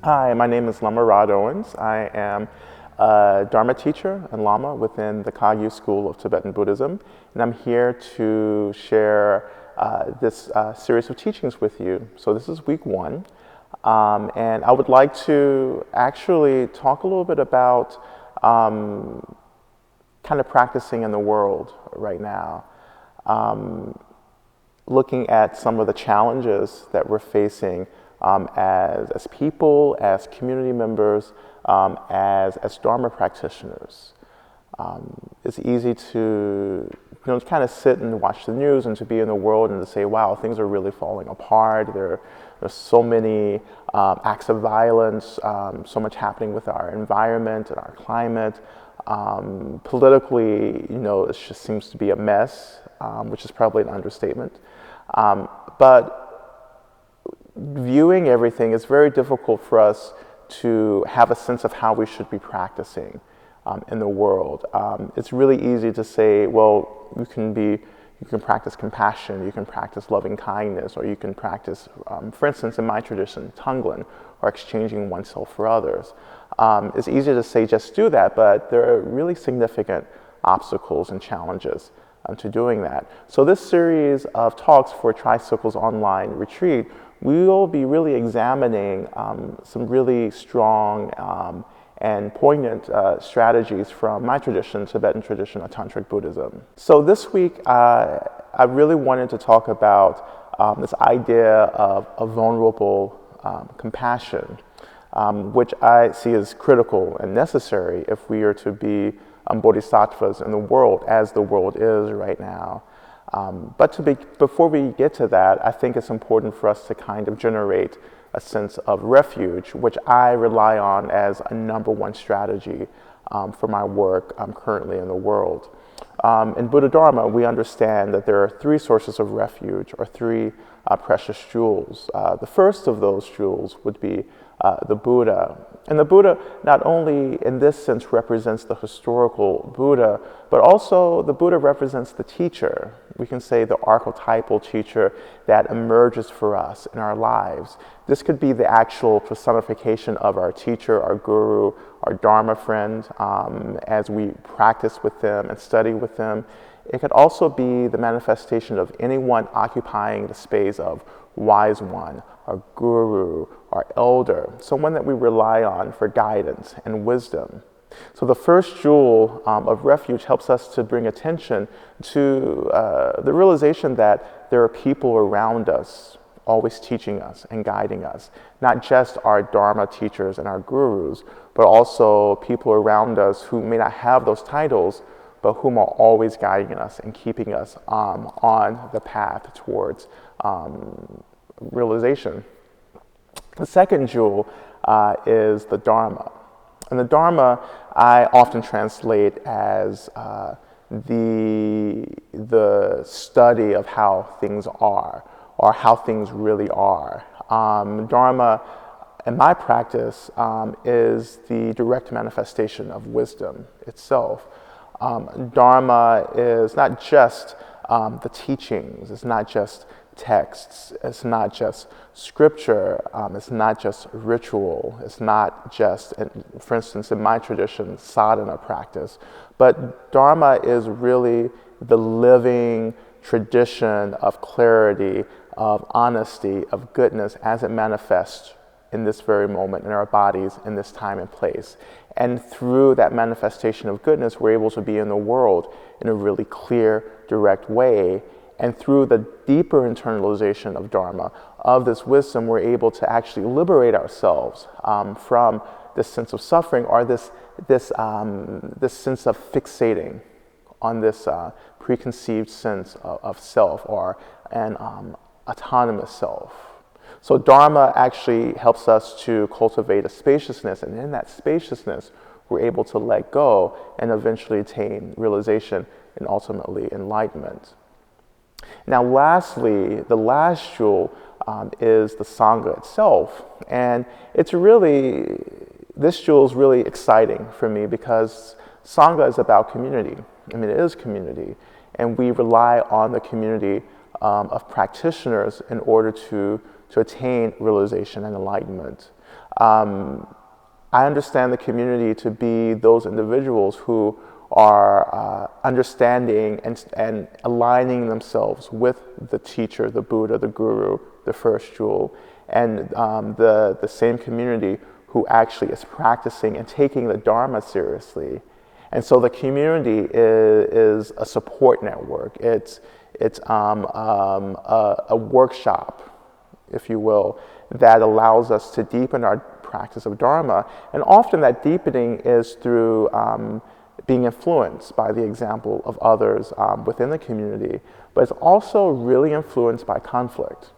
Hi, my name is Lama Rod Owens. I am a Dharma teacher and Lama within the Kagyu School of Tibetan Buddhism, and I'm here to share this series of teachings with you. So this is week one, and I would like to actually talk a little bit about kind of practicing in the world right now, looking at some of the challenges that we're facing as people, as community members, as Dharma practitioners. It's easy to kind of sit and watch the news and to be in the world and to say, wow, things are really falling apart. There's so many acts of violence, so much happening with our environment and our climate. Politically, it just seems to be a mess, which is probably an understatement. But viewing everything, it's very difficult for us to have a sense of how we should be practicing in the world. It's really easy to say, well, you can practice compassion, you can practice loving kindness, or you can practice, for instance, in my tradition, Tonglen, or exchanging oneself for others. It's easy to say just do that, but there are really significant obstacles and challenges to doing that. So this series of talks for Tricycle's online retreat, we will be really examining some really strong and poignant strategies from my tradition, Tibetan tradition of Tantric Buddhism. So this week, I really wanted to talk about this idea of a vulnerable compassion, which I see as critical and necessary if we are to be bodhisattvas in the world as the world is right now. But before we get to that, I think it's important for us to kind of generate a sense of refuge, which I rely on as a number one strategy for my work currently in the world. In Buddha Dharma, we understand that there are three sources of refuge, or three precious jewels. The first of those jewels would be the Buddha. And the Buddha not only in this sense represents the historical Buddha, but also the Buddha represents the teacher. We can say the archetypal teacher that emerges for us in our lives. This could be the actual personification of our teacher, our guru, our Dharma friend, as we practice with them and study with them. It could also be the manifestation of anyone occupying the space of wise one, our guru, our elder, someone that we rely on for guidance and wisdom. So the first jewel of refuge helps us to bring attention to the realization that there are people around us always teaching us and guiding us, not just our Dharma teachers and our gurus, but also people around us who may not have those titles, but whom are always guiding us and keeping us on the path towards realization. The second jewel is the Dharma. And the Dharma I often translate as the study of how things are, or how things really are. Dharma, in my practice, is the direct manifestation of wisdom itself. Dharma is not just the teachings, it's not just texts, it's not just scripture, it's not just ritual, it's not just, for instance, in my tradition, sadhana practice, but Dharma is really the living tradition of clarity, of honesty, of goodness as it manifests in this very moment in our bodies, in this time and place. And through that manifestation of goodness, we're able to be in the world in a really clear, direct way. And through the deeper internalization of Dharma, of this wisdom, we're able to actually liberate ourselves from this sense of suffering, or this sense of fixating on this preconceived sense of self, or an autonomous self. So Dharma actually helps us to cultivate a spaciousness, and in that spaciousness, we're able to let go and eventually attain realization and ultimately enlightenment. Now lastly, the last jewel is the Sangha itself. And this jewel is really exciting for me because Sangha is about community. I mean, it is community. And we rely on the community of practitioners in order to attain realization and enlightenment. I understand the community to be those individuals who are understanding and aligning themselves with the teacher, the Buddha, the Guru, the first jewel, and the same community who actually is practicing and taking the Dharma seriously. And so the community is a support network. It's a workshop, if you will, that allows us to deepen our practice of Dharma. And often that deepening is through being influenced by the example of others within the community, but it's also really influenced by conflict.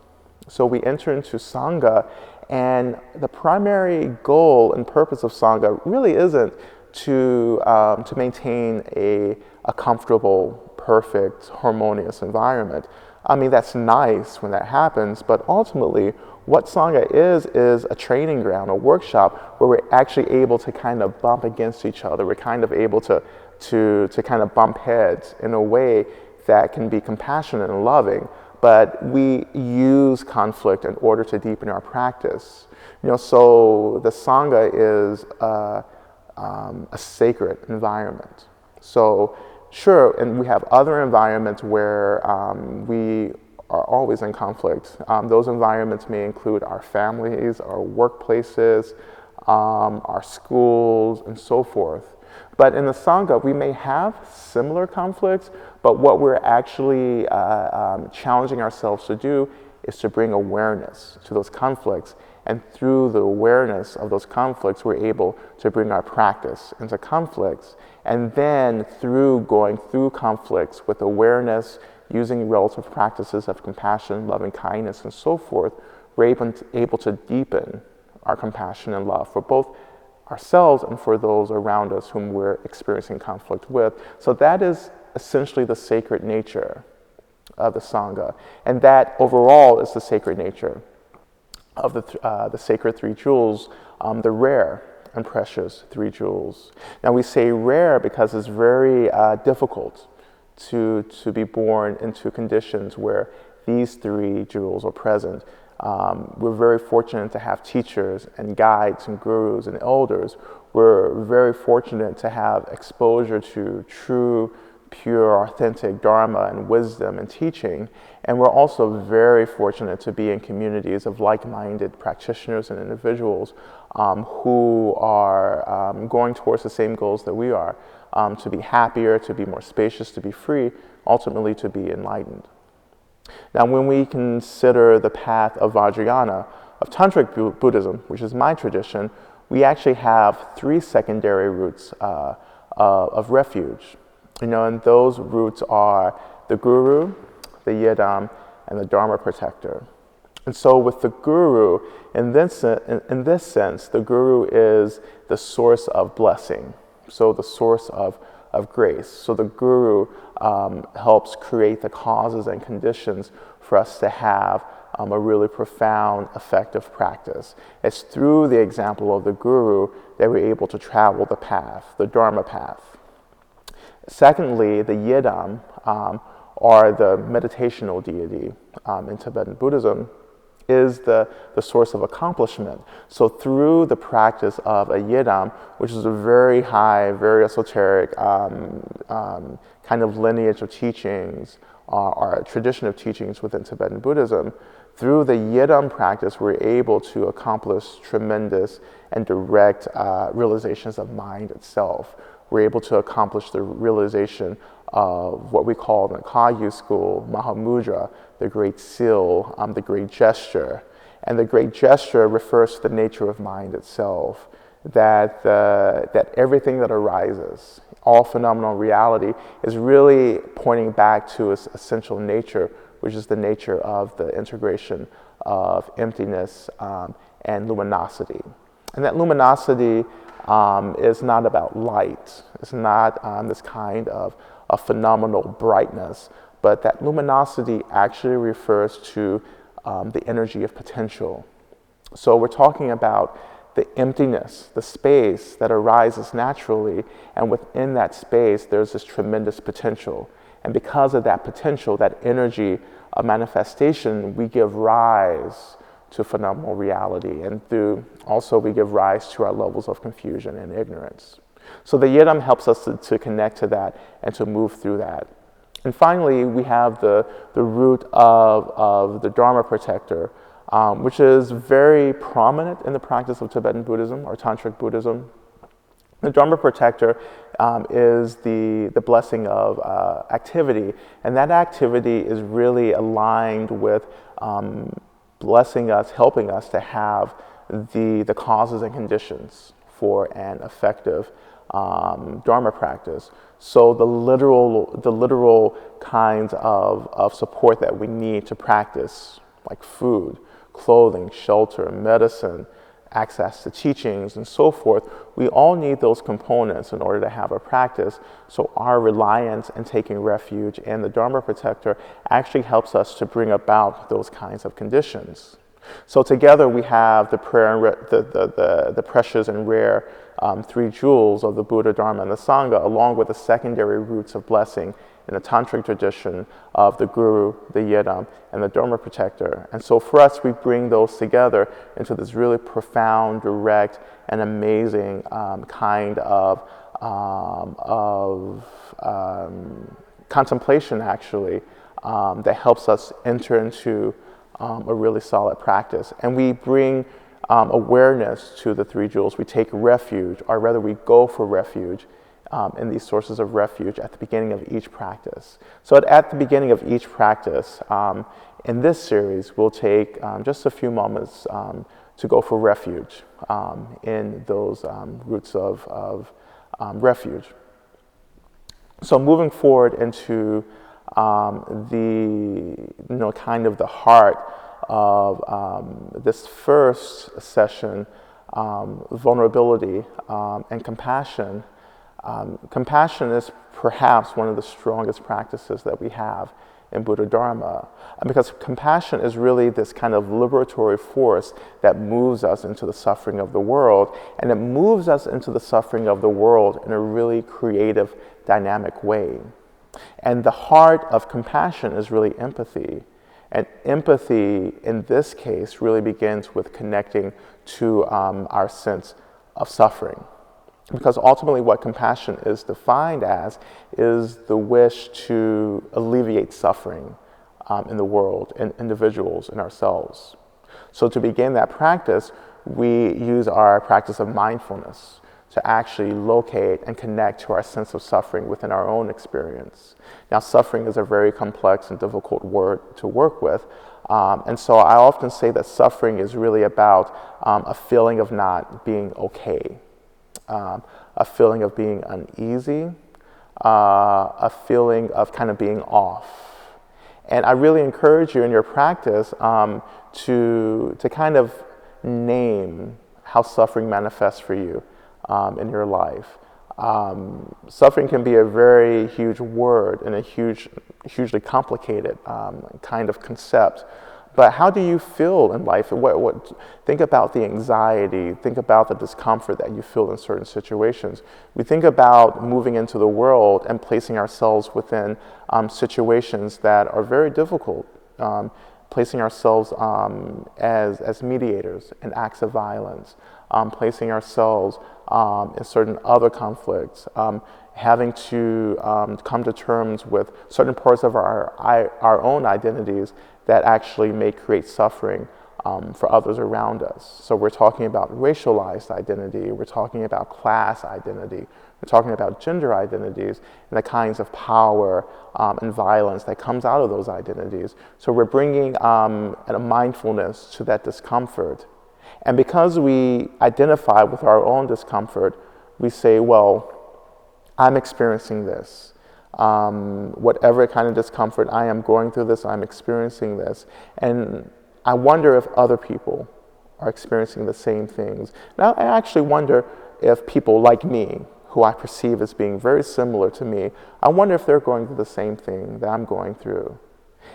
So we enter into Sangha, and the primary goal and purpose of Sangha really isn't to maintain a comfortable, perfect, harmonious environment. I mean, that's nice when that happens, but ultimately, what Sangha is a training ground, a workshop where we're actually able to kind of bump against each other. We're kind of able to kind of bump heads in a way that can be compassionate and loving, but we use conflict in order to deepen our practice. So the Sangha is a sacred environment. So sure, and we have other environments where we are always in conflict. Those environments may include our families, our workplaces, our schools, and so forth. But in the Sangha, we may have similar conflicts, but what we're actually challenging ourselves to do is to bring awareness to those conflicts. And through the awareness of those conflicts, we're able to bring our practice into conflicts. And then through going through conflicts with awareness, using relative practices of compassion, loving kindness, and so forth, we're able to deepen our compassion and love for both ourselves and for those around us whom we're experiencing conflict with. So that is essentially the sacred nature of the Sangha. And that overall is the sacred nature of the sacred three jewels, the rare and precious three jewels. Now we say rare because it's very difficult to be born into conditions where these three jewels are present. We're very fortunate to have teachers and guides and gurus and elders. We're very fortunate to have exposure to true, pure, authentic Dharma and wisdom and teaching. And we're also very fortunate to be in communities of like-minded practitioners and individuals who are going towards the same goals that we are, to be happier, to be more spacious, to be free, ultimately to be enlightened. Now, when we consider the path of Vajrayana, of Tantric Buddhism, which is my tradition, we actually have three secondary routes of refuge. And those routes are the Guru, the Yidam, and the Dharma Protector. And so with the Guru, in this sense, the Guru is the source of blessing, so the source of grace. So the Guru helps create the causes and conditions for us to have a really profound, effective practice. It's through the example of the Guru that we're able to travel the path, the Dharma path. Secondly, the Yidam, or the meditational deity in Tibetan Buddhism, is the source of accomplishment. So through the practice of a Yidam, which is a very high, very esoteric kind of lineage of teachings, or a tradition of teachings within Tibetan Buddhism, through the Yidam practice, we're able to accomplish tremendous and direct realizations of mind itself. We're able to accomplish the realization of what we call in the Kagyu school, Mahamudra, the great seal, the great gesture. And the great gesture refers to the nature of mind itself, that everything that arises, all phenomenal reality, is really pointing back to its essential nature, which is the nature of the integration of emptiness and luminosity. And that luminosity is not about light. It's not this kind of a phenomenal brightness, but that luminosity actually refers to the energy of potential. So we're talking about the emptiness, the space that arises naturally, and within that space there's this tremendous potential. And because of that potential, that energy of manifestation, we give rise to phenomenal reality. And through also we give rise to our levels of confusion and ignorance. So the yidam helps us to connect to that and to move through that. And finally, we have the root of the Dharma protector, which is very prominent in the practice of Tibetan Buddhism or Tantric Buddhism. The Dharma protector is the blessing of activity, and that activity is really aligned with blessing us, helping us to have the causes and conditions for an effective Dharma practice. So the literal kinds of support that we need to practice, like food, clothing, shelter, medicine, access to teachings, and so forth, we all need those components in order to have a practice. So our reliance and taking refuge in the Dharma protector actually helps us to bring about those kinds of conditions. So together we have the prayer and the precious and rare 3 jewels of the Buddha, Dharma, and the Sangha, along with the secondary roots of blessing in the Tantric tradition of the Guru, the Yidam, and the Dharma protector. And so for us, we bring those together into this really profound, direct, and amazing kind of contemplation, actually, that helps us enter into a really solid practice. And we bring awareness to the 3 jewels. We take refuge, or rather we go for refuge in these sources of refuge at the beginning of each practice. So at the beginning of each practice, in this series, we'll take just a few moments to go for refuge in those roots of refuge. So moving forward into the kind of the heart of this first session, vulnerability and compassion. Compassion is perhaps one of the strongest practices that we have in Buddha Dharma, because compassion is really this kind of liberatory force that moves us into the suffering of the world, and it moves us into the suffering of the world in a really creative, dynamic way. And the heart of compassion is really empathy. And empathy, in this case, really begins with connecting to our sense of suffering. Because ultimately what compassion is defined as is the wish to alleviate suffering in the world, in individuals, in ourselves. So to begin that practice, we use our practice of mindfulness to actually locate and connect to our sense of suffering within our own experience. Now, suffering is a very complex and difficult word to work with, and so I often say that suffering is really about a feeling of not being okay, a feeling of being uneasy, a feeling of kind of being off. And I really encourage you in your practice to kind of name how suffering manifests for you in your life. Suffering can be a very huge word and a hugely complicated kind of concept. But how do you feel in life? Think about the anxiety, think about the discomfort that you feel in certain situations. We think about moving into the world and placing ourselves within situations that are very difficult, placing ourselves as mediators in acts of violence, placing ourselves in certain other conflicts, having to come to terms with certain parts of our own identities that actually may create suffering for others around us. So we're talking about racialized identity, we're talking about class identity, we're talking about gender identities, and the kinds of power and violence that comes out of those identities. So we're bringing a mindfulness to that discomfort. And because we identify with our own discomfort, we say, well, I'm experiencing this. Whatever kind of discomfort I am going through this, I'm experiencing this. And I wonder if other people are experiencing the same things. Now, I actually wonder if people like me, who I perceive as being very similar to me, I wonder if they're going through the same thing that I'm going through.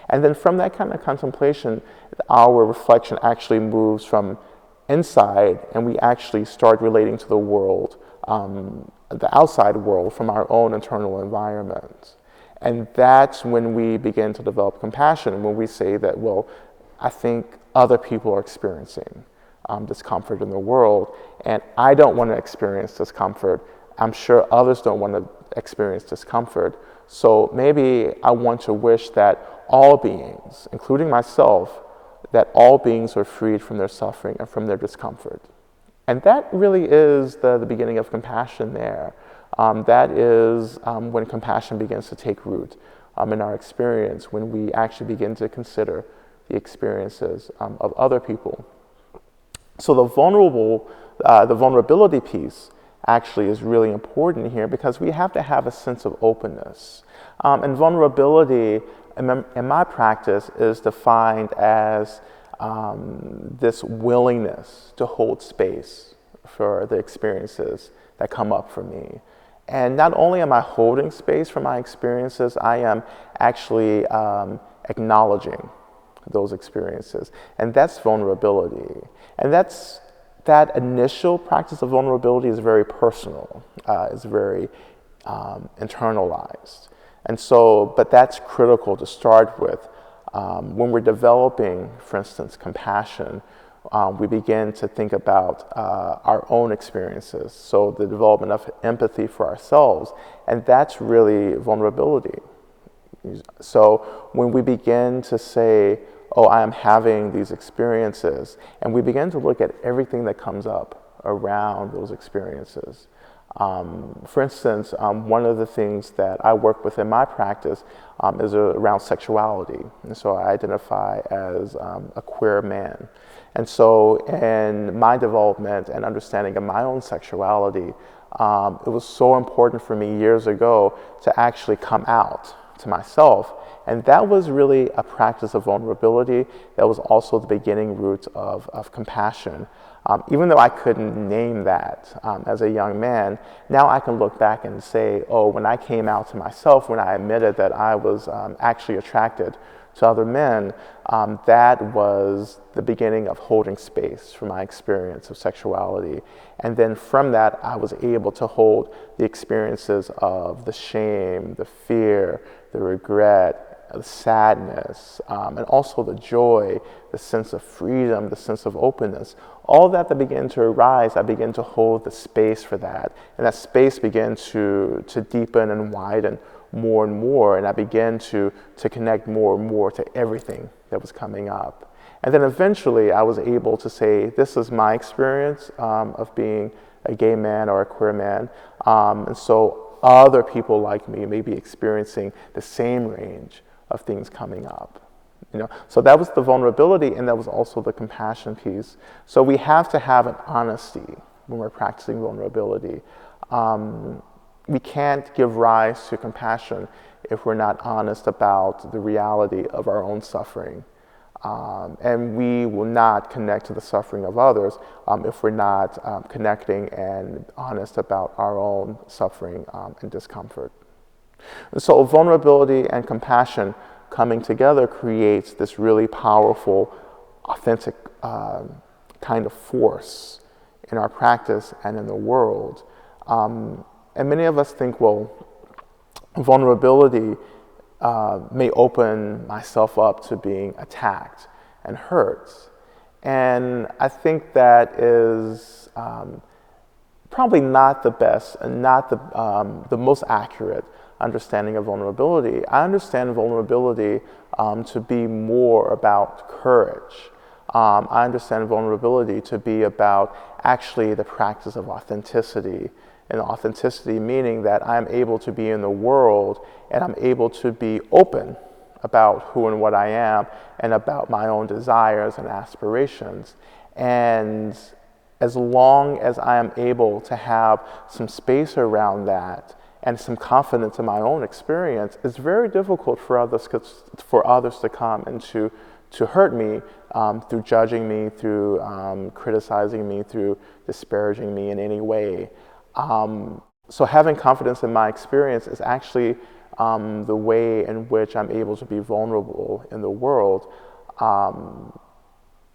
And then from that kind of contemplation, our reflection actually moves from inside, and we actually start relating to the world, the outside world, from our own internal environment. And that's when we begin to develop compassion, when we say that, well, I think other people are experiencing discomfort in the world, and I don't want to experience discomfort. I'm sure others don't want to experience discomfort. So maybe I want to wish that all beings, including myself, that all beings are freed from their suffering and from their discomfort. And that really is the beginning of compassion there. That is when compassion begins to take root in our experience, when we actually begin to consider the experiences of other people. So the vulnerability piece actually is really important here, because we have to have a sense of openness. And vulnerability, in my practice, is defined as this willingness to hold space for the experiences that come up for me. And not only am I holding space for my experiences, I am actually acknowledging those experiences. And that's vulnerability. And that initial practice of vulnerability is very personal, is very internalized. And so, but that's critical to start with. When we're developing, for instance, compassion, we begin to think about our own experiences. So the development of empathy for ourselves, and that's really vulnerability. So when we begin to say, oh, I am having these experiences, and we begin to look at everything that comes up around those experiences. For instance, one of the things that I work with in my practice is around sexuality. And so I identify as a queer man. And so in my development and understanding of my own sexuality, it was so important for me years ago to actually come out to myself. And that was really a practice of vulnerability. That was also the beginning root of compassion. Even though I couldn't name that as a young man, now I can look back and say, oh, when I came out to myself, when I admitted that I was actually attracted to other men, that was the beginning of holding space for my experience of sexuality. And then from that, I was able to hold the experiences of the shame, the fear, the regret, the sadness, and also the joy, the sense of freedom, the sense of openness. All that began to arise, I began to hold the space for that. And that space began to deepen and widen more and more, and I began to connect more and more to everything that was coming up. And then eventually I was able to say, this is my experience of being a gay man or a queer man, and so other people like me may be experiencing the same range of things coming up. So that was the vulnerability, and that was also the compassion piece. So we have to have an honesty when we're practicing vulnerability. We can't give rise to compassion if we're not honest about the reality of our own suffering. And we will not connect to the suffering of others if we're not connecting and honest about our own suffering and discomfort. And so vulnerability and compassion coming together creates this really powerful, authentic kind of force in our practice and in the world. And many of us think, well, vulnerability may open myself up to being attacked and hurt. And I think that is probably not the best and not the most accurate understanding of vulnerability. I understand vulnerability to be more about courage. I understand vulnerability to be about actually the practice of authenticity. And authenticity meaning that I'm able to be in the world and I'm able to be open about who and what I am and about my own desires and aspirations. And as long as I am able to have some space around that and some confidence in my own experience, it's very difficult for others to come and to hurt me through judging me, through criticizing me, through disparaging me in any way. So having confidence in my experience is actually the way in which I'm able to be vulnerable in the world.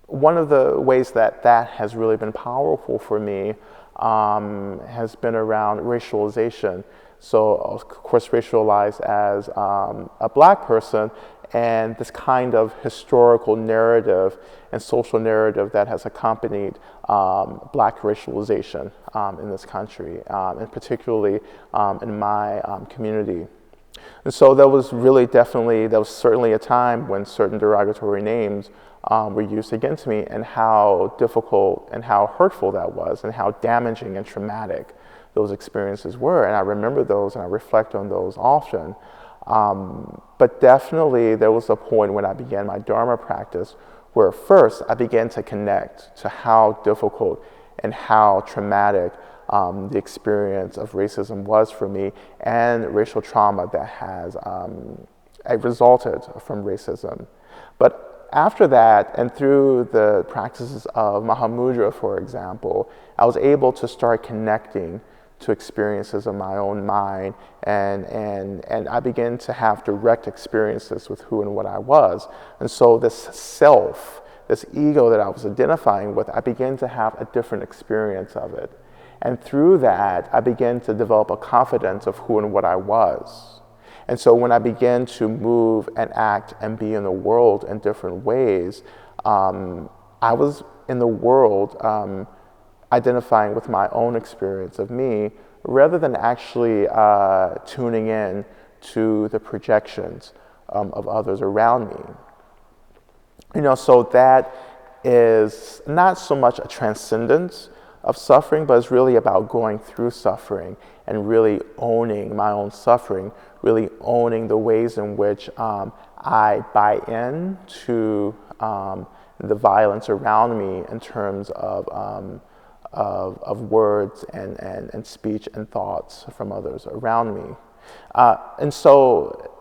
One of the ways that has really been powerful for me has been around racialization. So of course racialized as a black person, and this kind of historical narrative and social narrative that has accompanied Black racialization in this country, and particularly in my community. And so there was certainly a time when certain derogatory names were used against me, and how difficult and how hurtful that was, and how damaging and traumatic those experiences were. And I remember those and I reflect on those often. But definitely there was a point when I began my Dharma practice where first I began to connect to how difficult and how traumatic the experience of racism was for me, and racial trauma that has resulted from racism. But after that, and through the practices of Mahamudra, for example, I was able to start connecting to experiences of my own mind, and I began to have direct experiences with who and what I was. And so this self, this ego that I was identifying with, I began to have a different experience of it. And through that, I began to develop a confidence of who and what I was. And so when I began to move and act and be in the world in different ways, I was in the world identifying with my own experience of me, rather than actually tuning in to the projections of others around me. So that is not so much a transcendence of suffering, but it's really about going through suffering and really owning my own suffering, really owning the ways in which I buy in to the violence around me in terms of words and speech and thoughts from others around me. And so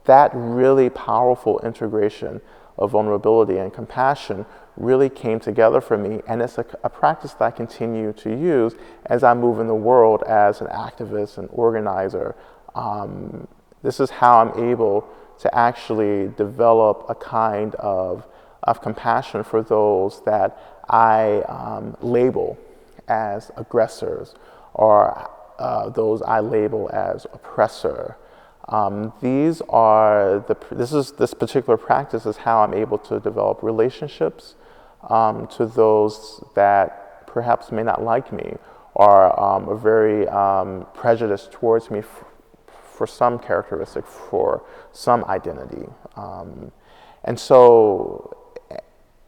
that really powerful integration of vulnerability and compassion really came together for me, and it's a practice that I continue to use as I move in the world as an activist and organizer. This is how I'm able to actually develop a kind of compassion for those that I label as aggressors, or those I label as oppressor. This particular practice is how I'm able to develop relationships to those that perhaps may not like me, or are very prejudiced towards me for some characteristic, for some identity. And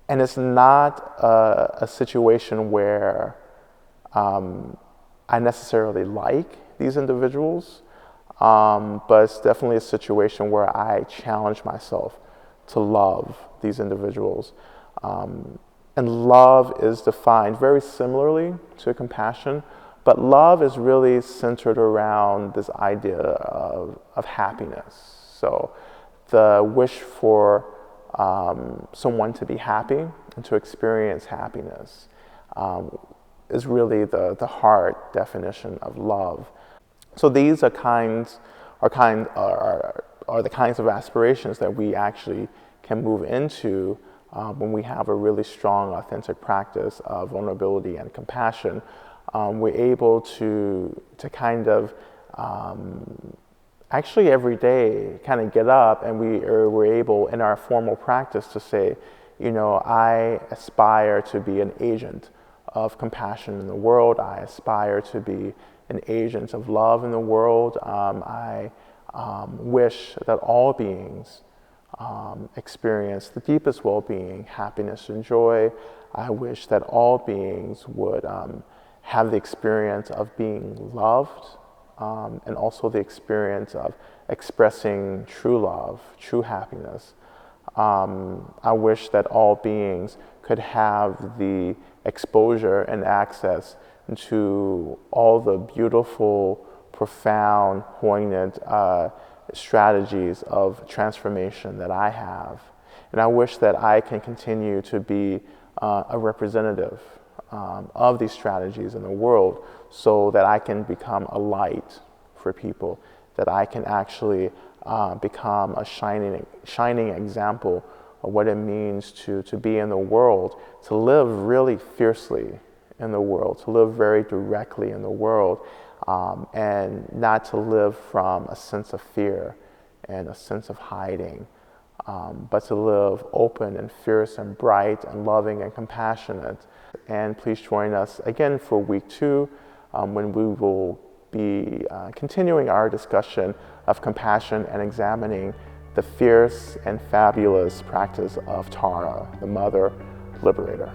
it's not a situation where I necessarily like these individuals, but it's definitely a situation where I challenge myself to love these individuals. And love is defined very similarly to compassion, but love is really centered around this idea of happiness. So the wish for someone to be happy and to experience happiness is really the hard definition of love. So these are the kinds of aspirations that we actually can move into when we have a really strong, authentic practice of vulnerability and compassion. We're able to kind of actually every day kind of get up, and we're able in our formal practice to say, I aspire to be an agent of compassion in the world. I aspire to be an agent of love in the world. I wish that all beings experience the deepest well-being, happiness, and joy. I wish that all beings would have the experience of being loved, and also the experience of expressing true love, true happiness. I wish that all beings could have the exposure and access to all the beautiful, profound, poignant strategies of transformation that I have. And I wish that I can continue to be a representative of these strategies in the world, so that I can become a light for people, that I can actually become a shining example of what it means to be in the world, to live really fiercely in the world, to live very directly in the world, and not to live from a sense of fear and a sense of hiding. but to live open and fierce and bright and loving and compassionate. And please join us again for week 2, when we will be continuing our discussion of compassion and examining the fierce and fabulous practice of Tara, the Mother Liberator.